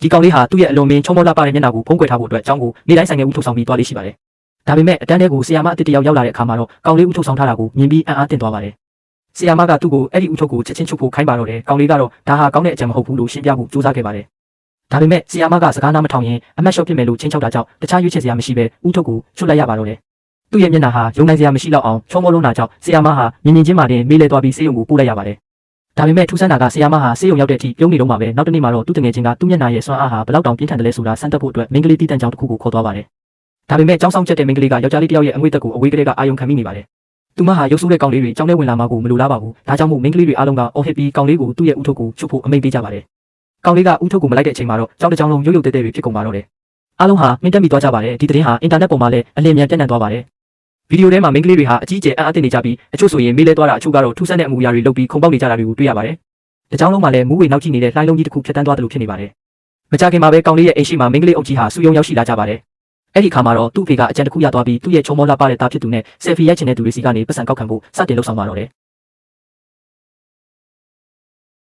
ဒီကောင်လေးဟာသူ့ရဲ့အလွန်မင်းချောမောလှပတဲ့မျက်နှာကိုဖုံးကွယ်ထားဖို့အတွက်အကြောင်းကိုနေ့တိုင်းဆိုင်ငယ်ဦးထုတ်ဆောင်ပြီးသွားလေးရှိပါတယ်။ဒါပေမဲ့အတန်းထဲကိုဆီယာမအစ်တစ်ယောက်ရောက်လာတဲ့အခါမှာတော့ကောင်လေးဦးထုတ်ဆောင်ထားတာကိုမြင်ပြီးအံ့အားသင့်သွားပါတယ်။ဆီယာမကသူ့ကိုအဲ့ဒီဦးထုတ်ကိုချက်ချင်းချုပ်ဖို့ခိုင်းပါတော့တယ်။ကောင်လေးကတော့ဒါဟာကောင်းတဲ့အကြံမဟုတ်ဘူးလို့ရှင်းပြဖို့ကြိုးစားခဲ့ပါတယ်။ဒါပေမဲ့ဆီယာမကစကားနားမထောင်ရင်အမတ်ရှော့ဖြစ်မယ်လို့ချင်းချောက်တာကြောင့်တခြားရွေးချယ်စရာမရှိပဲဦးထုတ်ကိုချွတ်လိုက်ရပါတော့တယ်။သူ့ရဲ့မျက်နှာဟာယုံနိုင်စရာမရှိတော့အောင်ချောမောလုံးတာကြောင့်ဆီယာမဟာမြင်မြင်ချင်းမှတင်မေးလဲသွားပြီးဆေးရုံကိုပို့လိုက်ရပါတယ်။ဒါပေမဲ့ထူးဆန်းတာကဆီယာမဟာဆေးရုံရောက်တဲ့အထိပြုံးနေတော့မှပဲနောက်တစ်နေ့မှာတော့သူ့တငယ်ချင်းကသူ့မျက်နှာရဲ့ဆွမ်းအားဟာဘယ်လောက်တောင်ပြင်းထန်တယ်လဲဆိုတာစမ်းသပ်ဖို့အတွက်မိန်းကလေးတီးတန့်ကြောင်တစ်ခုကိုခေါ်သွားပါတယ်။ဒါပေမဲ့ကြောင်းဆောင်ချက်တဲ့မိန်းကလေးကယောက်ျားလေးတစ်ယောက်ရဲ့အငွေ့သက်ကိုအဝေးကလေးကအာယုံခံမိနေပါတယ်။သူမဟာရုပ်ဆိုးတဲ့ကောင်လေးတွေကြောင်းထဲဝင်လာမှကိုမလိုလားပါဘူး။ဒါကြောင့်မို့မိန်းကလေးတွေအားလုံးကအော်ဟစ်ပြီးကောင်လေးကိုသူ့ရဲ့ဦးထုတ်ကိုချွတ်ဖို့အမိန့်ပေးကြပါတယ်။ကောင်လေးကဦးထုတ်ကိုမလိုက်တဲ့အချိန်မှာတော့ကြောင်းတစ်ကြောင်းလုံးရုပ်ရုပ်တဲတဲတွေဖြစ်ကုန်ပါတော့တယ်။အားလုံးဟာမင်းတက်မိသွားကြပါတယ်။ဒီသတင်းဟာအင်တာနက်ပေါ်မှာလည်းအလင်းမြန်ပြန့်နှံ့သွားပါတယ်။ဗီဒီယိုထဲမှာမိန်းကလေးတွေဟာအကြီးအကျယ်အံ့အားသင့်နေကြပြီးအချို့ဆိုရင်မေးလဲသွားတာအချို့ကတော့ထူးဆန်းတဲ့အမူအရာတွေလုပ်ပြီးခုန်ပေါက်နေကြတာတွေကိုတွေ့ရပါတယ်။တကြောင်လုံးမှာလည်းမူးဝေနောက်ကြည့်နေတဲ့လှိုင်းလုံးကြီးတစ်ခုဖြတ်တန်းသွားတယ်လို့ဖြစ်နေပါတယ်။မကြခင်မှာပဲကောင်လေးရဲ့အိမ်ရှိမှာမိန်းကလေးအုပ်ကြီးဟာစူယုံရောက်ရှိလာကြပါတယ်။အဲ့ဒီခါမှာတော့သူ့ဖေကအကြံတစ်ခုရသွားပြီးသူ့ရဲ့ချုံမောလှပတဲ့သားဖြစ်သူနဲ့ဆယ်ဖီရိုက်ချင်တဲ့သူတွေစီကနေပတ်စံကောက်ခံဖို့စတင်လှုပ်ဆောင်ပါတော့တယ်